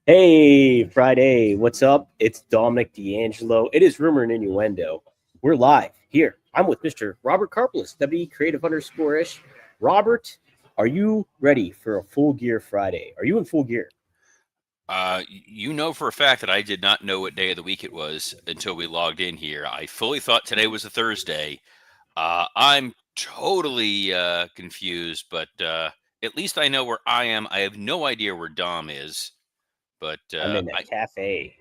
Hey, Friday, what's up? It's Dominic D'Angelo. It is Rumor and Innuendo. We're live here. I'm with Mr. Robert Karpelis, WE Creative _ish. Robert, are you ready for a full gear Friday? Are you in full gear? You know for a fact that I did not know what day of the week it was until we logged in here. I fully thought today was a Thursday. I'm totally confused, but at least I know where I am. I have no idea where Dom is, but I'm in a cafe.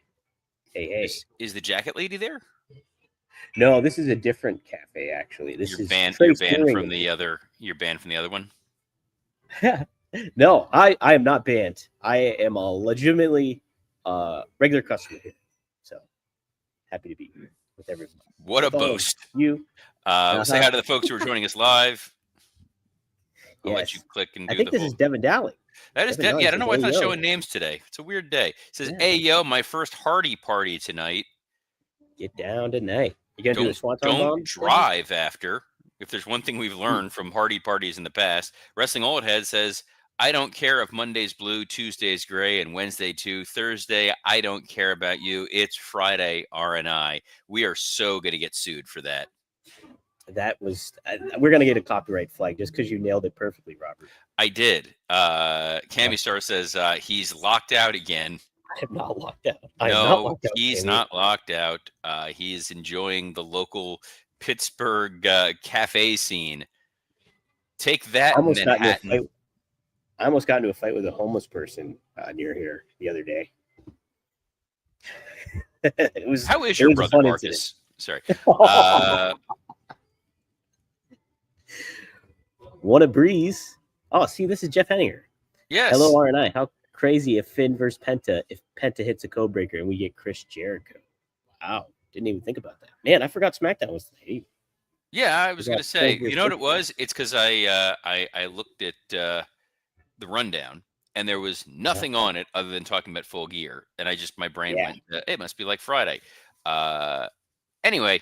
Hey. is the jacket lady there? No, this is a different cafe, actually. This is You're Trace banned Hearing. from the other. You're banned from the other one. No, I am not banned. I am a legitimately regular customer here. So happy to be here with everyone. What a With all of boast! you. Say hi to the folks who are joining us live. I'll let you Yes. click and I do think the this whole. is Devin Dowling. That is, Devin Dowling yeah. I don't says, know why hey, it's not yo. showing names today. It's a weird day. It says, Yeah. "Hey, yo, my first Hardy party tonight. Get down tonight. You going to do the Swanton Don't Bomb? drive after." If there's one thing we've learned from Hardy parties in the past, Wrestling Old Head says, "I don't care if Monday's blue, Tuesday's gray, and Wednesday too. Thursday, I don't care about you. It's Friday, R&I." We are so going to get sued for that. That was, we're going to get a copyright flag just because you nailed it perfectly, Robert. I did. Cammy Star says he's locked out again. I am not locked out. I am not No, locked out, he's Jamie. not locked out. He is enjoying the local Pittsburgh cafe scene. Take that, Manhattan. I almost got into a fight with a homeless person near here the other day. How is it your was a brother, fun Marcus? Sorry. What a breeze. Oh, see, this is Jeff Henninger. Yes. Hello, R&I. How crazy if Finn versus Penta, if Penta hits a code breaker and we get Chris Jericho. Wow. Didn't even think about that. Man, I forgot SmackDown was today. Yeah, I was going to say, you know what it was? It's because I looked at the rundown and there was nothing on it other than talking about Full Gear, and my brain went, it must be like Friday. Anyway,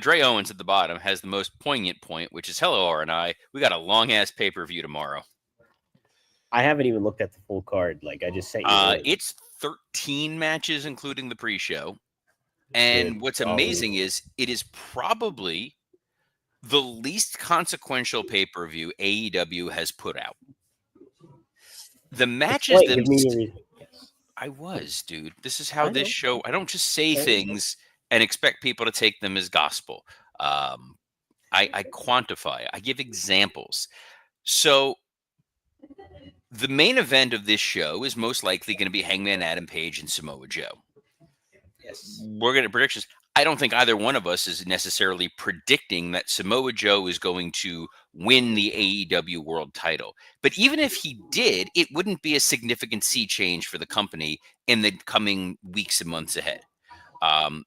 Dre Owens at the bottom has the most poignant point, which is, hello, R&I. We got a long ass pay per view tomorrow. I haven't even looked at the full card. Like, I just sent you. It's 13 matches, including the pre-show. And what's amazing is it is probably the least consequential pay-per-view AEW has put out. The matches I was, dude. This is how this show. I don't just say things and expect people to take them as gospel. I quantify. I give examples. So the main event of this show is most likely going to be Hangman Adam Page and Samoa Joe. Yes. We're going to predictions. I don't think either one of us is necessarily predicting that Samoa Joe is going to win the AEW world title. But even if he did, it wouldn't be a significant sea change for the company in the coming weeks and months ahead.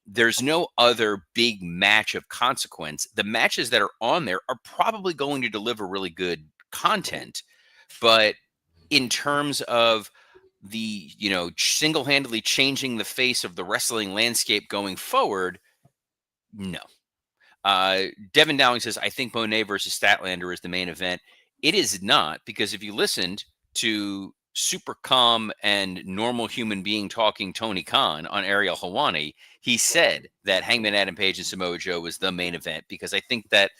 There's no other big match of consequence. The matches that are on there are probably going to deliver really good content. But in terms of the, single-handedly changing the face of the wrestling landscape going forward, no. Devin Dowling says, I think Monet versus Statlander is the main event. It is not, because if you listened to super calm and normal human being talking Tony Khan on Ariel Helwani, he said that Hangman Adam Page and Samoa Joe was the main event, because I think that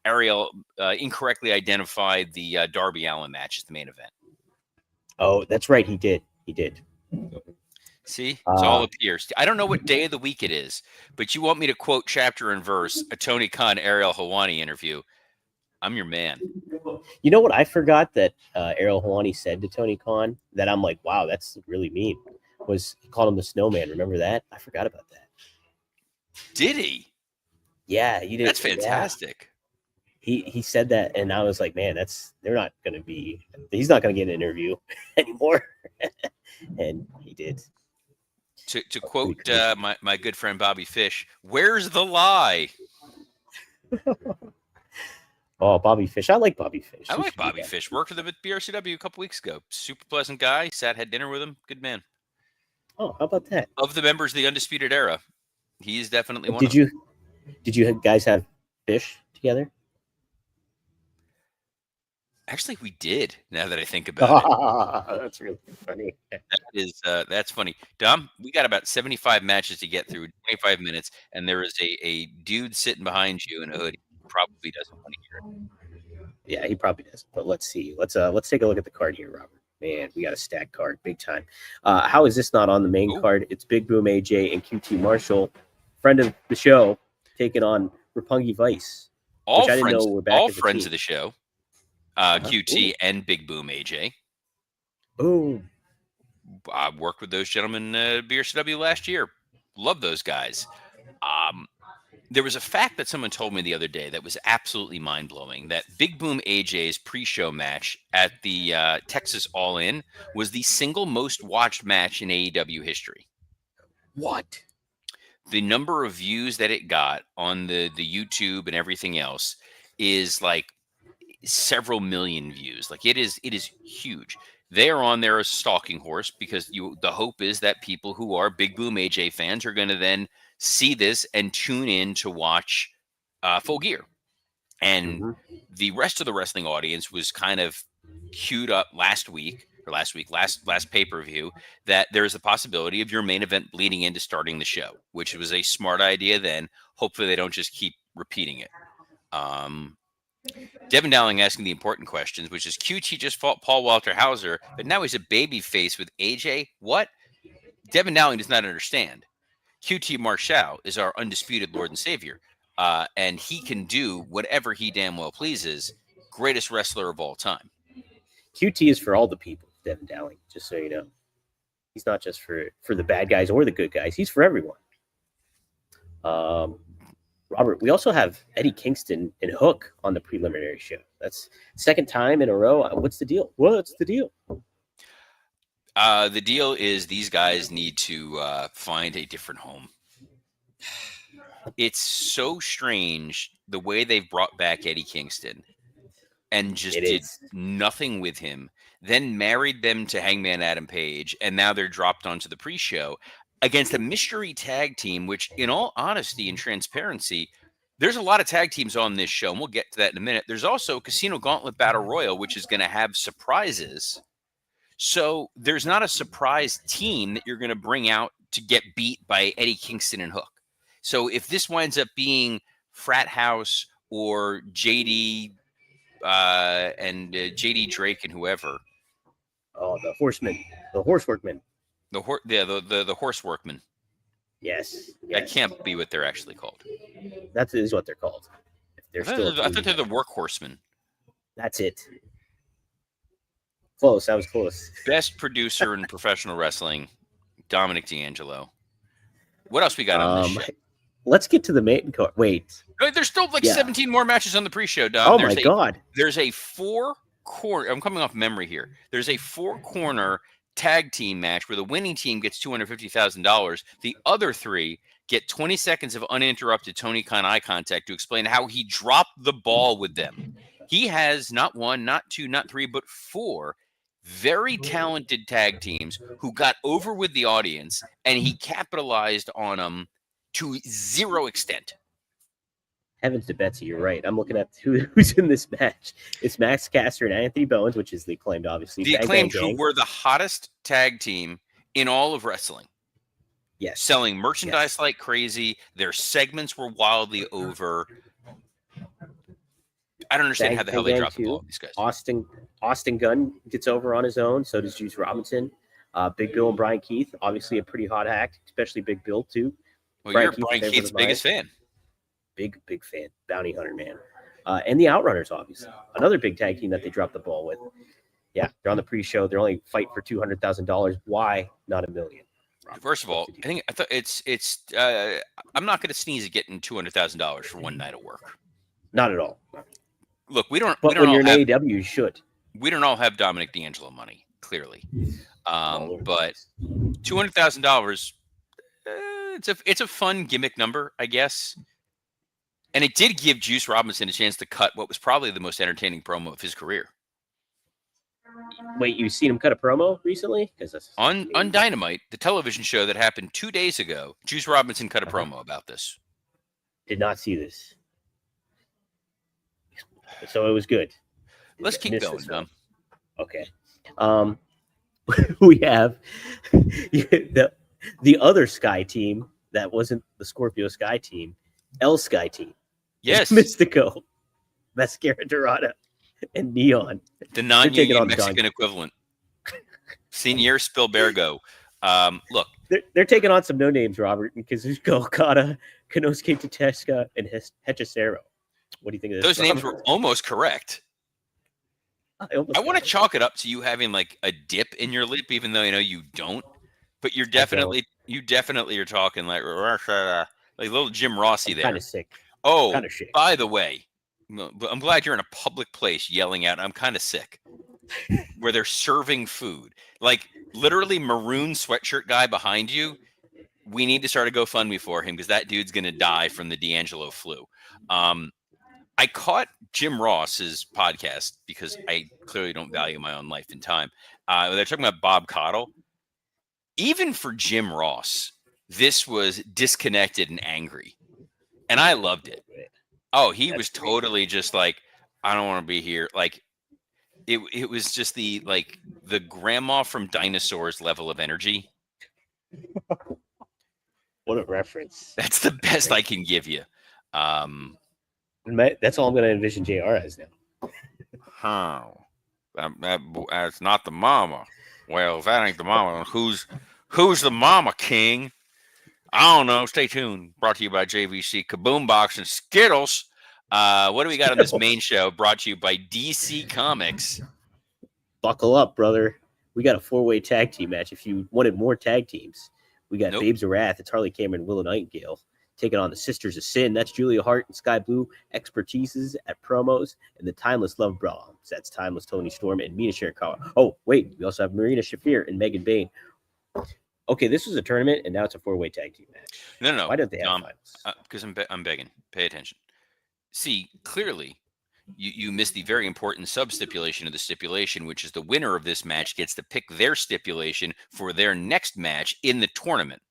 Ariel incorrectly identified the Darby Allin match as the main event. Oh, that's right. He did. See, it's all appears. I don't know what day of the week it is, but you want me to quote chapter and verse a Tony Khan Ariel Helwani interview. I'm your man. You know what I forgot that Ariel Helwani said to Tony Khan that I'm like, wow, that's really mean, was he called him the snowman. Remember that? I forgot about that. Did he? Yeah, he did. That's fantastic. Yeah. He said that, and I was like, man, he's not going to get an interview anymore. And he did. To quote my good friend Bobby Fish, where's the lie? Oh, Bobby Fish. I like Bobby Fish. I like Bobby Fish. Worked with him at BRCW a couple weeks ago. Super pleasant guy. Had dinner with him. Good man. Oh, how about that? Of the members of the Undisputed Era, he's definitely one of them. Did you guys have Fish together? Actually, we did. Now that I think about it, That's really funny. that's funny. Dom, we got about 75 matches to get through, 25 minutes, and there is a dude sitting behind you in a hoodie who probably doesn't want to hear Yeah, he probably does. But let's see. Let's take a look at the card here, Robert. Man, we got a stacked card, big time. How is this not on the main it. Ooh, card? It's Big Boom AJ and QT Marshall, friend of the show, taking on Roppongi Vice, which I didn't know were back all as a friends team. of the show, Uh-huh. QT and Big Boom AJ. Boom. I worked with those gentlemen at BRCW last year. Love those guys. There was a fact that someone told me the other day that was absolutely mind blowing. That Big Boom AJ's pre-show match at the Texas All In was the single most watched match in AEW history. What? The number of views that it got on the YouTube and everything else is like several million views. Like it is huge. They are on there as stalking horse because the hope is that people who are Big Boom AJ fans are going to then see this and tune in to watch Full Gear. And the rest of the wrestling audience was kind of queued up last pay-per-view that there's a possibility of your main event bleeding into starting the show, which was a smart idea then. Hopefully they don't just keep repeating it. Devin Dowling asking the important questions, which is QT just fought Paul Walter Hauser, but now he's a baby face with AJ. What? Devin Dowling does not understand. QT Marshall is our undisputed Lord and Savior, and he can do whatever he damn well pleases. Greatest wrestler of all time. QT is for all the people, Devin Dowling, just so you know. He's not just for the bad guys or the good guys. He's for everyone. Robert, we also have Eddie Kingston and Hook on the preliminary show. That's second time in a row. What's the deal? What's the deal? The deal is these guys need to find a different home. It's so strange the way they've brought back Eddie Kingston and just did nothing with him, then married them to Hangman Adam Page, and now they're dropped onto the pre-show against a mystery tag team, which, in all honesty and transparency, there's a lot of tag teams on this show, and we'll get to that in a minute. There's also Casino Gauntlet Battle Royal, which is going to have surprises. So there's not a surprise team that you're going to bring out to get beat by Eddie Kingston and Hook. So if this winds up being Frat House or JD and JD Drake and whoever. Oh, the Horsemen, the Horse Workmen. The Horse Workmen. Yes. That can't be what they're actually called. That is what they're called. I thought they're the Workhorsemen. That's it. Close. That was close. Best producer in professional wrestling, Dominic D'Angelo. What else we got on this show? Let's get to the main card. Wait. There's still 17 more matches on the pre-show, Dom. Oh, my God. There's a 4-corner. I'm coming off memory here. There's a 4-corner tag team match where the winning team gets $250,000. The other 3 get 20 seconds of uninterrupted Tony Khan eye contact to explain how he dropped the ball with them. He has not 1, not 2, not 3, but 4 very talented tag teams who got over with the audience, and he capitalized on them to zero extent. Heavens to Betsy, you're right. I'm looking at who's in this match. It's Max Caster and Anthony Bowens, which is the Acclaimed, obviously. The Acclaimed, who were the hottest tag team in all of wrestling. Yes. Selling merchandise like crazy. Their segments were wildly over. I don't understand how the hell they dropped the ball on these guys. Austin Gunn gets over on his own. So does Juice Robinson. Big Bill and Brian Keith, obviously a pretty hot act, especially Big Bill, too. Well, you're Brian Keith's biggest fan. Big fan. Bounty Hunter, man. And the Outrunners, obviously. Another big tag team that they dropped the ball with. Yeah, they're on the pre-show. They're only fighting for $200,000. Why not $1 million? First of all, I thought it's I'm not going to sneeze at getting $200,000 for one night of work. Not at all. Look, we don't. But we don't when you're in AEW, you should. We don't all have Dominic D'Angelo money, clearly. But $200,000, it's a fun gimmick number, I guess. And it did give Juice Robinson a chance to cut what was probably the most entertaining promo of his career. Wait, you've seen him cut a promo recently? On Dynamite, the television show that happened 2 days ago, Juice Robinson cut a promo about this. Did not see this. So it was good. Let's I keep missed going, this Dom. one. Okay. We have the other Sky team that wasn't the Scorpio Sky team, L Sky team. Yes, Mystico, Mascara Dorada, and Neon. the They're taking non-union on the Mexican equivalent. Senior Spielbergo. Look, they're taking on some no names, Robert, because Kazuchika Okada, Konosuke Tateska, and Hechicero. What do you think of this? those names were almost correct. I want to chalk it up to you having like a dip in your lip, even though I know you don't. But you definitely are talking like little Jim Rossi there. Kind of sick. Oh, Kind of sick. by the way, I'm glad you're in a public place yelling out, "I'm kind of sick," where they're serving food. Like literally, maroon sweatshirt guy behind you. We need to start a GoFundMe for him because that dude's gonna die from the D'Angelo flu. I caught Jim Ross's podcast because I clearly don't value my own life and time. They're talking about Bob Caudle. Even for Jim Ross, this was disconnected and angry. And I loved it. Oh, he was totally just like, I don't want to be here. Like it was just the grandma from Dinosaurs level of energy. What a reference. That's the best I can give you. That's all I'm going to envision JR as now. How? That's not the mama. Well, if that ain't the mama, who's the mama, King? I don't know. Stay tuned. Brought to you by JVC, Kaboom Box, and Skittles. What do we got on this main show? Brought to you by DC Comics. Buckle up, brother. We got a 4-way tag team match. If you wanted more tag teams, we got Babes of Wrath. It's Harley Cameron and Willow Nightingale taking on the Sisters of Sin. That's Julia Hart and Sky Blue. Expertises at promos. And the Timeless Love Brawls. That's Timeless Tony Storm and Mina Shirakawa. Oh, wait. We also have Marina Shafir and Megan Bain. Okay, this was a tournament, and now it's a 4-way tag team match. No. Why don't they have finals? Because I'm begging. Pay attention. See, clearly, you missed the very important sub-stipulation of the stipulation, which is the winner of this match gets to pick their stipulation for their next match in the tournament.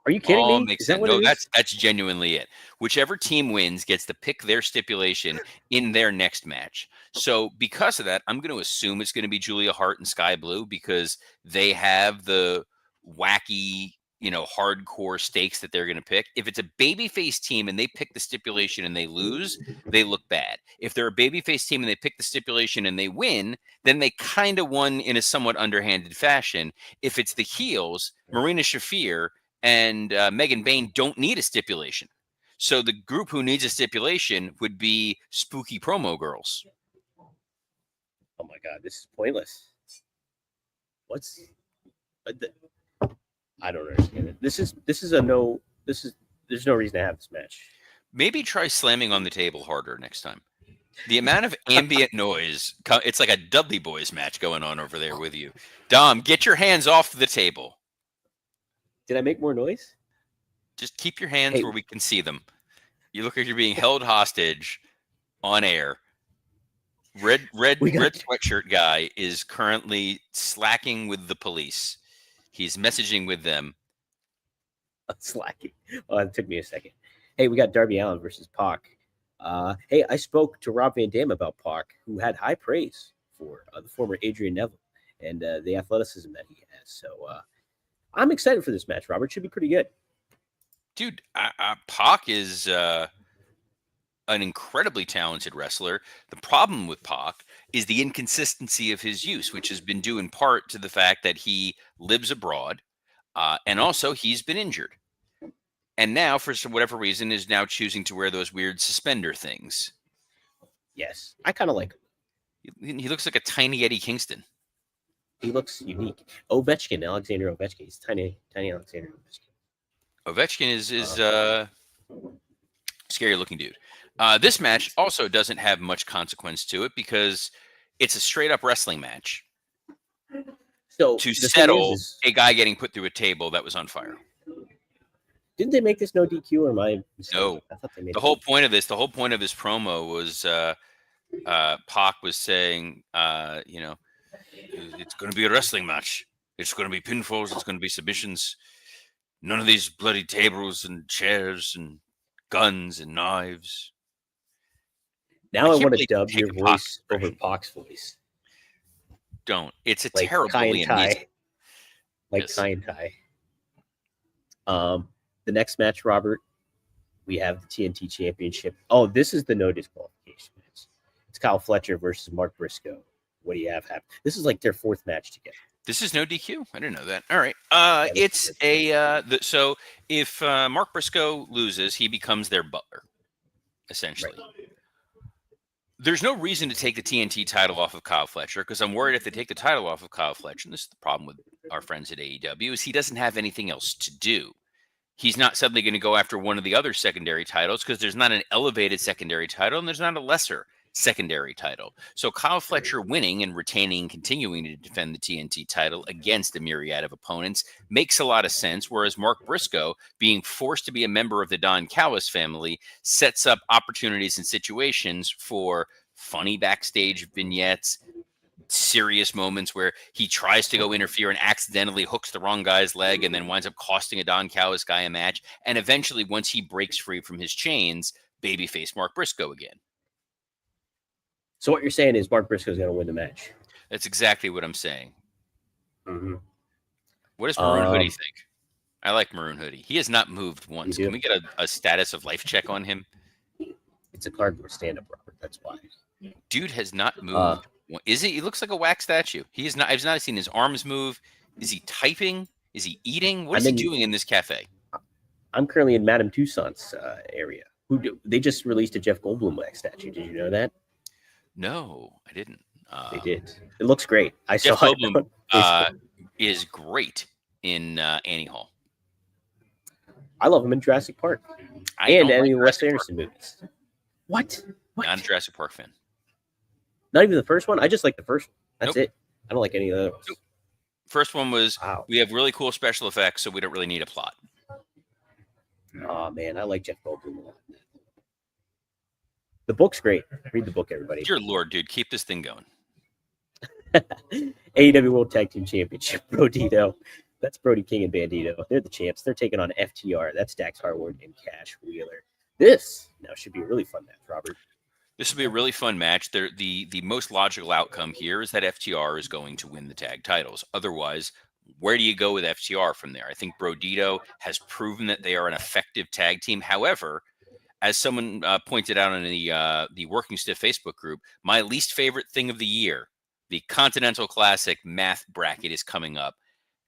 Are you kidding me? Makes sense. No, that's genuinely it. Whichever team wins gets to pick their stipulation in their next match. So because of that, I'm going to assume it's going to be Julia Hart and Sky Blue because they have the wacky, hardcore stakes that they're going to pick. If it's a babyface team and they pick the stipulation and they lose, they look bad. If they're a babyface team and they pick the stipulation and they win, then they kind of won in a somewhat underhanded fashion. If it's the heels, Marina Shafir and Megan Bain don't need a stipulation. So the group who needs a stipulation would be Spooky Promo Girls. Oh my God, this is pointless. I don't understand it. There's no reason to have this match. Maybe try slamming on the table harder next time. The amount of ambient noise, it's like a Dudley Boys match going on over there with you. Dom, get your hands off the table. Did I make more noise? Just keep your hands where we can see them. You look like you're being held hostage on air. Red sweatshirt guy is currently slacking with the police. He's messaging with them. Slacking. Oh, it took me a second. Hey, we got Darby Allin versus Pac. Hey, I spoke to Rob Van Dam about Pac, who had high praise for the former Adrian Neville and the athleticism that he has. So I'm excited for this match, Robert. Should be pretty good. Dude, Pac is an incredibly talented wrestler. The problem with Pac is the inconsistency of his use, which has been due in part to the fact that he lives abroad, and also he's been injured. And now, for whatever reason, is now choosing to wear those weird suspender things. Yes, I kind of like him. He looks like a tiny Eddie Kingston. He looks unique. Alexander Ovechkin. He's tiny Alexander Ovechkin. Ovechkin is scary looking dude. This match also doesn't have much consequence to it because it's a straight up wrestling match. So to settle a guy getting put through a table that was on fire. Didn't they make this no DQ or my mistake? No. I thought they made the whole point of this promo was Pac was saying, it's going to be a wrestling match. It's going to be pinfalls. It's going to be submissions. None of these bloody tables and chairs and guns and knives. Now I can't want to believe dub you take your the Pac voice over impression. Pac's voice. Don't. It's a Like terrible Kai and Liam Neeson. Tai. Like Yes. Kai and Tai. The next match, Robert, we have the TNT Championship. Oh, this is the no disqualification match. It's Kyle Fletcher versus Mark Briscoe. What do you have happen? This is like their fourth match together. This is no DQ. I didn't know that. All right. this It's so if Mark Briscoe loses, he becomes their butler, essentially. Right. There's no reason to take the TNT title off of Kyle Fletcher because I'm worried if they take the title off of Kyle Fletcher, and this is the problem with our friends at AEW, is he doesn't have anything else to do. He's not suddenly going to go after one of the other secondary titles because there's not an elevated secondary title and there's not a lesser secondary title. So Kyle Fletcher winning and retaining and continuing to defend the TNT title against a myriad of opponents makes a lot of sense, whereas Mark Briscoe being forced to be a member of the Don Callis family sets up opportunities and situations for funny backstage vignettes, serious moments where he tries to go interfere and accidentally hooks the wrong guy's leg and then winds up costing a Don Callis guy a match. And eventually, once he breaks free from his chains, babyface Mark Briscoe again. So what you're saying is Mark Briscoe's going to win the match. That's exactly what I'm saying. Mm-hmm. What does Maroon Hoodie think? I like Maroon Hoodie. He has not moved once. Can we get a status of life check on him? It's a cardboard stand-up, Robert. That's why. Dude has not moved. Is he? He looks like a wax statue. He is not. I've not seen his arms move. Is he typing? Is he eating? What is he doing in this cafe? I'm currently in Madame Tussauds area. They just released a Jeff Goldblum wax statue. Did you know that? No, I didn't. They did. It looks great. Jeff saw Goldblum is great in Annie Hall. I love him in Jurassic Park and any Wes Anderson movies. What? Not a Jurassic Park fan. Not even the first one? I just like the first one. That's it. I don't like any of those. Nope. First one was, we have really cool special effects, so we don't really need a plot. Oh, man. I like Jeff Goldblum a lot. The book's great. Read the book, everybody. Dear Lord, dude, keep this thing going. AEW World Tag Team Championship, Brodito. That's Brody King and Bandito. They're the champs. They're taking on FTR. That's Dax Harwood and Cash Wheeler. This now should be a really fun match, Robert. This will be a really fun match. The most logical outcome here is that FTR is going to win the tag titles. Otherwise, where do you go with FTR from there? I think Brodito has proven that they are an effective tag team. However, as someone pointed out in the Working Stiff Facebook group, my least favorite thing of the year, the Continental Classic math bracket, is coming up.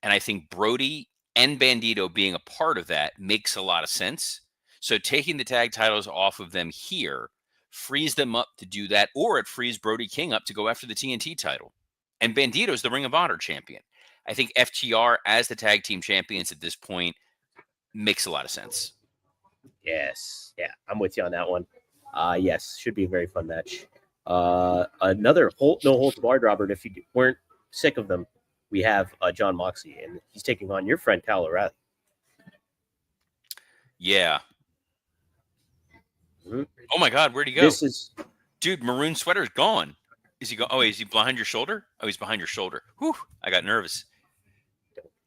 And I think Brody and Bandito being a part of that makes a lot of sense. So taking the tag titles off of them here frees them up to do that, or it frees Brody King up to go after the TNT title. And Bandito's the Ring of Honor champion. I think FTR as the tag team champions at this point makes a lot of sense. Yes. Yeah, I'm with you on that one. Yes, should be a very fun match. Another no holds barred, Robert. If you weren't sick of them, we have John Moxley, and he's taking on your friend Kyle O'Reilly. Yeah. Mm-hmm. Oh my God, where'd he go? Dude, maroon sweater's gone. Is he go? Oh, is he behind your shoulder? Oh, he's behind your shoulder. Whew, I got nervous.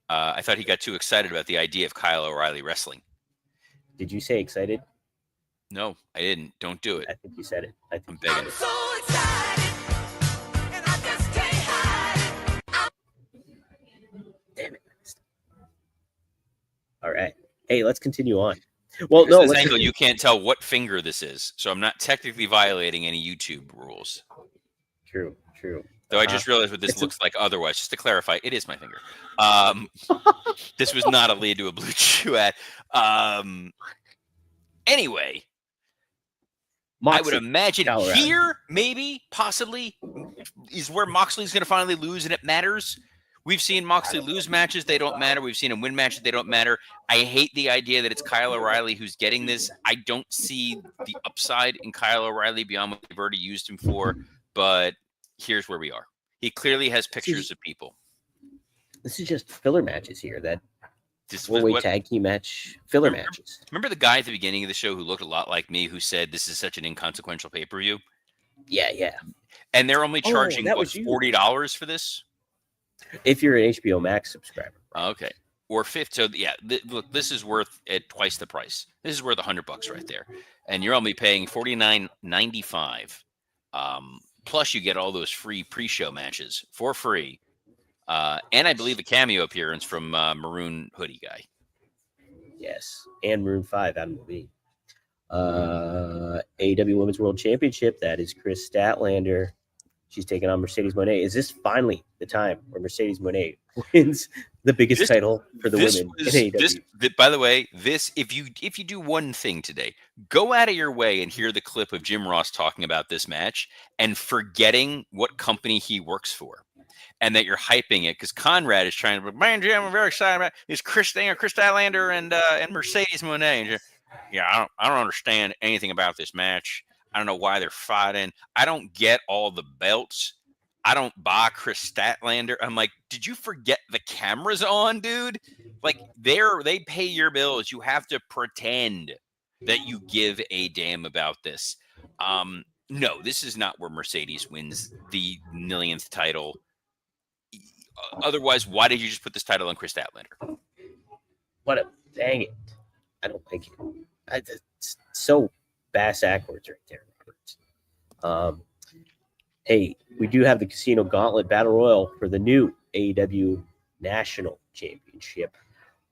I thought he got too excited about the idea of Kyle O'Reilly wrestling. Did you say excited? No, I didn't. Don't do it. I think you said it. I'm begging. I'm so excited, and I just can't hide it. Damn it. All right. Hey, let's continue on. Well, no, this angle, you can't tell what finger this is, so I'm not technically violating any YouTube rules. True. Though I just realized what this looks like otherwise. Just to clarify, it is my finger. This was not a lead to a Blue Chew ad. Anyway, Moxley, I would imagine here, maybe, possibly, is where Moxley's going to finally lose, and it matters. We've seen Moxley lose matches, they don't matter. We've seen him win matches, they don't matter. I hate the idea that it's Kyle O'Reilly who's getting this. I don't see the upside in Kyle O'Reilly beyond what they've already used him for, but here's where we are. He clearly has pictures of people. This is just filler matches here. That this four-way tag team match, filler matches. Remember the guy at the beginning of the show who looked a lot like me who said this is such an inconsequential pay-per-view? Yeah. And they're only charging, $40 for this? If you're an HBO Max subscriber. Okay. Or fifth. So yeah, look, this is worth at twice the price. This is worth $100 right there. And you're only paying $49.95 Plus, you get all those free pre-show matches for free. And I believe a cameo appearance from Maroon Hoodie guy. Yes, and Maroon 5 out of the league. AEW Women's World Championship. That is Chris Statlander. She's taking on Mercedes Moné. Is this finally the time where Mercedes Moné wins the biggest title for the women in AEW? By the way, if you do one thing today, go out of your way and hear the clip of Jim Ross talking about this match and forgetting what company he works for, and that you're hyping it because Conrad is trying to. Man, Jim, I'm very excited about is Chris Statlander and Mercedes Moné. Yeah, I don't understand anything about this match. I don't know why they're fighting. I don't get all the belts. I don't buy Chris Statlander. I'm like, did you forget the camera's on, dude? Like, they pay your bills. You have to pretend that you give a damn about this. No, this is not where Mercedes wins the millionth title. Otherwise, why did you just put this title on Chris Statlander? Dang it. I don't like it. It's so bass backwards right there, Robert. Hey, we do have the Casino Gauntlet Battle Royal for the new AEW National Championship.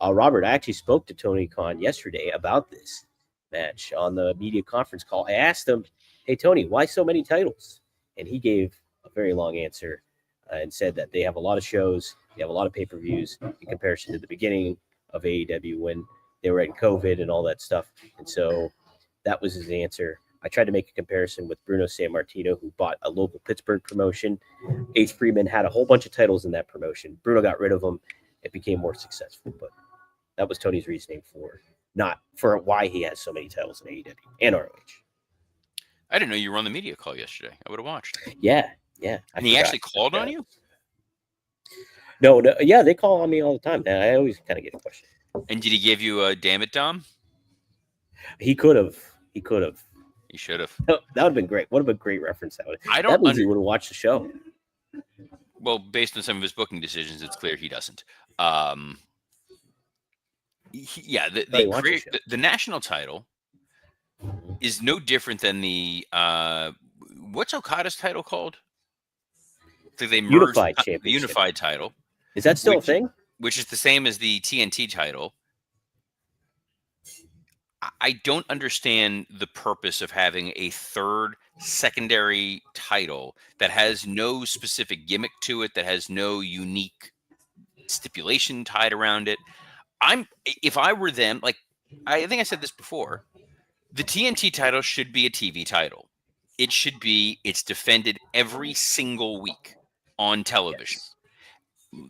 Robert, I actually spoke to Tony Khan yesterday about this match on the media conference call. I asked him, hey, Tony, why so many titles? And he gave a very long answer and said that they have a lot of shows, they have a lot of pay-per-views in comparison to the beginning of AEW when they were in COVID and all that stuff. And so that was his answer. I tried to make a comparison with Bruno Sammartino, who bought a local Pittsburgh promotion. Ace Freeman had a whole bunch of titles in that promotion. Bruno got rid of them. It became more successful. But that was Tony's reasoning for why he has so many titles in AEW and ROH. I didn't know you were on the media call yesterday. I would have watched. Yeah. And he actually called on you? No, yeah, they call on me all the time. I always kind of get a question. And did he give you a damn it, Dom? He could have. He should have. That would have been great. What a great reference that would. That means he would have watched the show. Well, based on some of his booking decisions, it's clear he doesn't. The national title is no different than the what's Okada's title called? So they merged Unified Championship. The unified title. Is that still a thing? Which is the same as the TNT title. I don't understand the purpose of having a third secondary title that has no specific gimmick to it, that has no unique stipulation tied around it. If I were them, like I think I said this before, the TNT title should be a TV title. It's defended every single week on television. Yes.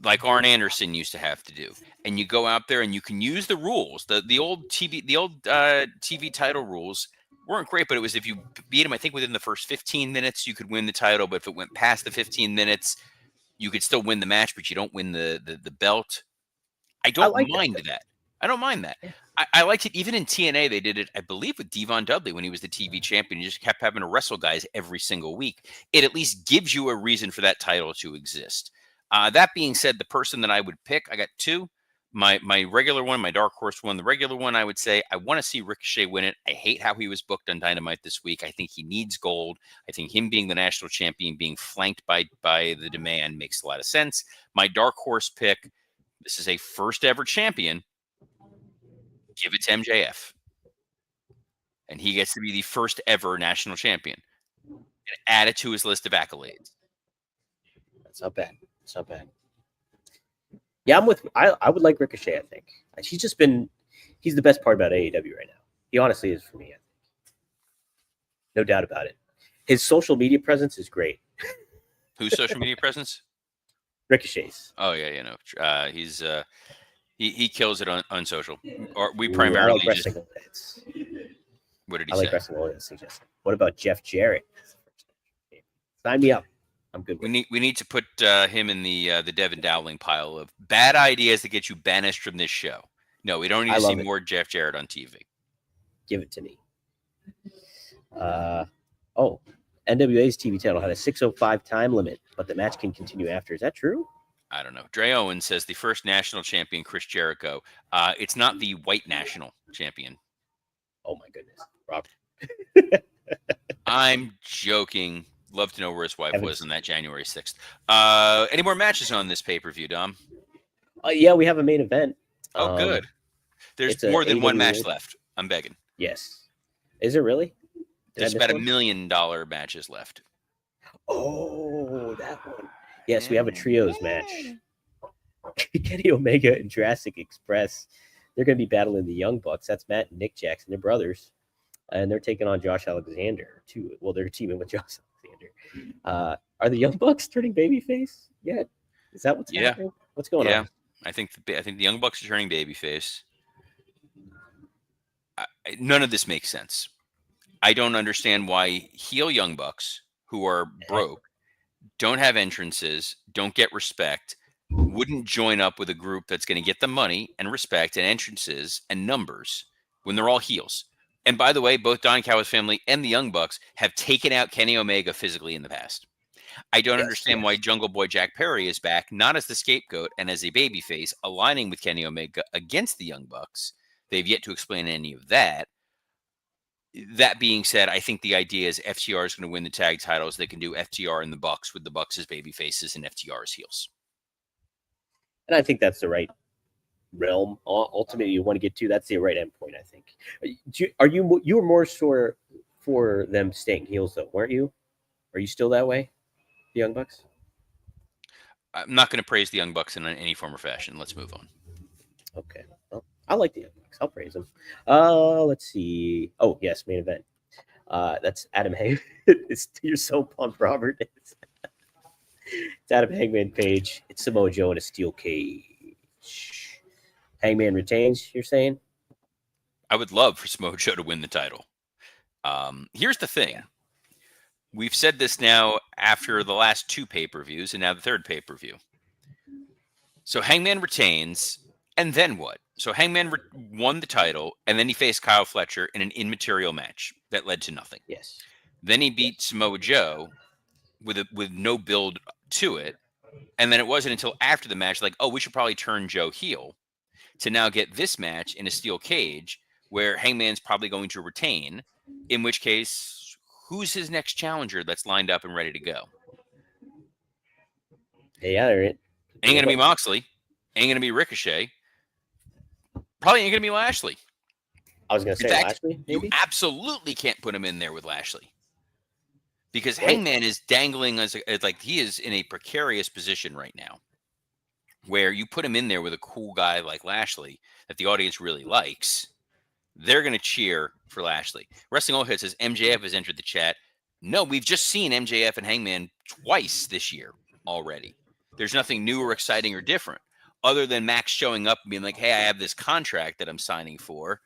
Like Arn Anderson used to have to do, and you go out there and you can use the rules. The old TV title rules weren't great, but it was if you beat him, I think within the first 15 minutes, you could win the title. But if it went past the 15 minutes, you could still win the match, but you don't win the belt. I don't mind that. I don't mind that. I liked it even in TNA. They did it, I believe, with Devon Dudley when he was the TV champion. You just kept having to wrestle guys every single week. It at least gives you a reason for that title to exist. That being said, the person that I would pick, I got two. My regular one, my dark horse one. The regular one, I would say I want to see Ricochet win it. I hate how he was booked on Dynamite this week. I think he needs gold. I think him being the national champion, being flanked by the demand makes a lot of sense. My dark horse pick, this is a first ever champion. Give it to MJF. And he gets to be the first ever national champion. And add it to his list of accolades. That's not bad. It's not bad. Yeah, I would like Ricochet, I think. He's the best part about AEW right now. He honestly is for me, I think. No doubt about it. His social media presence is great. Whose social media presence? Ricochet's. Oh, yeah, he's he kills it on social. Or we primarily I like just... What did he say? I like wrestling. What about Jeff Jarrett? Sign me up. I'm good. We need to put him in the Devin Dowling pile of bad ideas that get you banished from this show. No, we don't need to see more Jeff Jarrett on TV. Give it to me. NWA's TV title had a 6:05 time limit, but the match can continue after. Is that true? I don't know. Dre Owen says the first national champion, Chris Jericho. It's not the white national champion. Oh my goodness, Rob. I'm joking. Love to know where his wife Haven't was s- on that January 6th. Any more matches on this pay-per-view, Dom? Yeah, we have a main event. Oh, good. There's It's a more than one AEW match World. left. I'm begging. Yes. Is it really? Did I There's miss about one? $1 million matches left. Oh, that one. Yes, we have a trios match. Kenny Omega and Jurassic Express. They're going to be battling the Young Bucks. That's Matt and Nick Jackson. They're brothers. And they're taking on Josh Alexander, too. Well, they're teaming with Josh Alexander. Are the Young Bucks turning babyface yet? Is that what's Yeah. happening? What's going Yeah. on? I think the Young Bucks are turning babyface. None of this makes sense. I don't understand why heel Young Bucks, who are broke, don't have entrances, don't get respect, wouldn't join up with a group that's going to get them money and respect and entrances and numbers when they're all heels. And by the way, both Don Callis family and the Young Bucks have taken out Kenny Omega physically in the past. I don't understand why Jungle Boy Jack Perry is back, not as the scapegoat and as a babyface, aligning with Kenny Omega against the Young Bucks. They've yet to explain any of that. That being said, I think the idea is FTR is going to win the tag titles. They can do FTR and the Bucks with the Bucks as baby faces and FTR as heels. And I think that's the right realm. Ultimately, you want to get to. That's the right endpoint, I think. You were more sure for them staying heels, though, weren't you? Are you still that way, the Young Bucks? I'm not going to praise the Young Bucks in any form or fashion. Let's move on. Okay. Well, I like the Young Bucks. I'll praise them. Let's see. Oh, yes, main event. That's Adam Hangman. You're so pumped, Robert. It's Adam Hangman Page. It's Samoa Joe in a steel cage. Hangman retains, you're saying? I would love for Samoa Joe to win the title. Here's the thing. Yeah. We've said this now after the last two pay-per-views and now the third pay-per-view. So Hangman retains, and then what? So Hangman won the title, and then he faced Kyle Fletcher in an immaterial match that led to nothing. Yes. Then he beat Samoa Joe with no build to it, and then it wasn't until after the match, like, oh, we should probably turn Joe heel, to now get this match in a steel cage where Hangman's probably going to retain, in which case, who's his next challenger that's lined up and ready to go? Yeah, they're it. Ain't going to be Moxley. Ain't going to be Ricochet. Probably ain't going to be Lashley. I was going to In say fact, Lashley, maybe? you absolutely can't put him in there with Lashley. Because Right. Hangman is dangling as like he is in a precarious position right now, where you put him in there with a cool guy like Lashley that the audience really likes, they're going to cheer for Lashley. Wrestling All Hit says MJF has entered the chat. No, we've just seen MJF and Hangman twice this year already. There's nothing new or exciting or different other than Max showing up and being like, hey, I have this contract that I'm signing for.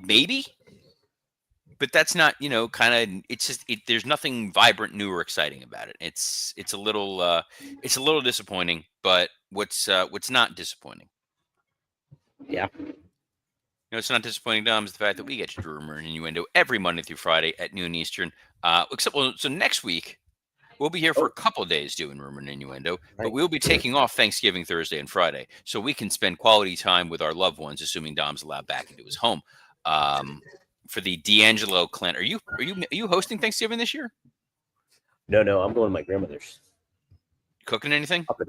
Maybe. But that's not, kind of. It's just there's nothing vibrant, new, or exciting about it. It's a little disappointing. But what's not disappointing? Yeah. It's not disappointing, Dom, is the fact that we get to do Rumor and Innuendo every Monday through Friday at noon Eastern. So next week we'll be here for a couple of days doing Rumor and Innuendo, but Right. we'll be taking off Thanksgiving Thursday and Friday, so we can spend quality time with our loved ones, assuming Dom's allowed back into his home. For the D'Angelo clan, are you hosting Thanksgiving this year? No, I'm going to my grandmother's. Cooking anything? Up in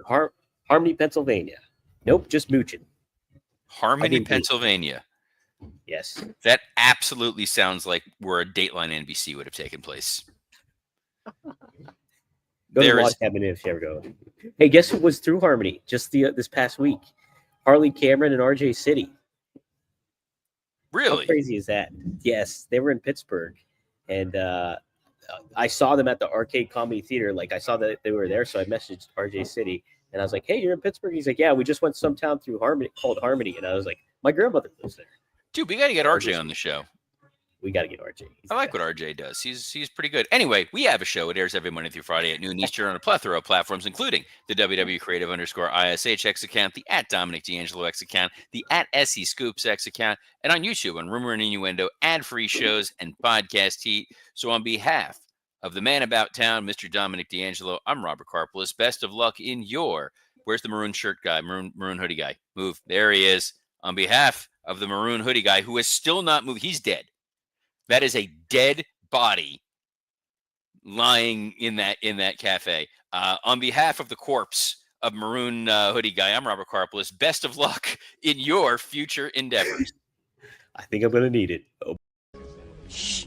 Harmony, Pennsylvania. Nope, just mooching. Harmony, Harmony. Pennsylvania. Yes. That absolutely sounds like where a Dateline NBC would have taken place. Go to There the log is cabin if you ever go. Hey, guess who was through Harmony just this past week? Harley Cameron and RJ City. really How crazy is that? Yes, they were in Pittsburgh, and I saw them at the Arcade Comedy Theater. Like, I saw that they were there, so I messaged RJ City, and I was like, "Hey, you're in Pittsburgh?" He's like, "Yeah, we just went some town through Harmony called Harmony," and I was like, "My grandmother lives there." dude. We got to get RJ on the show. We got to get RJ. I like what RJ does. He's pretty good. Anyway, we have a show. It airs every Monday through Friday at noon Eastern on a plethora of platforms, including the WW Creative _ISH X account, the @Dominic D'Angelo X account, the @SE Scoops X account, and on YouTube on Rumor and Innuendo, ad-free shows, and podcast heat. So on behalf of the man about town, Mr. Dominic D'Angelo, I'm Robert Karpelis. Best of luck in your... Where's the maroon shirt guy? Maroon hoodie guy. Move. There he is. On behalf of the maroon hoodie guy who has still not moved. He's dead. That is a dead body lying in that cafe. On behalf of the corpse of Maroon Hoodie Guy, I'm Robert Karpolis. Best of luck in your future endeavors. I think I'm going to need it. Oh. Shh.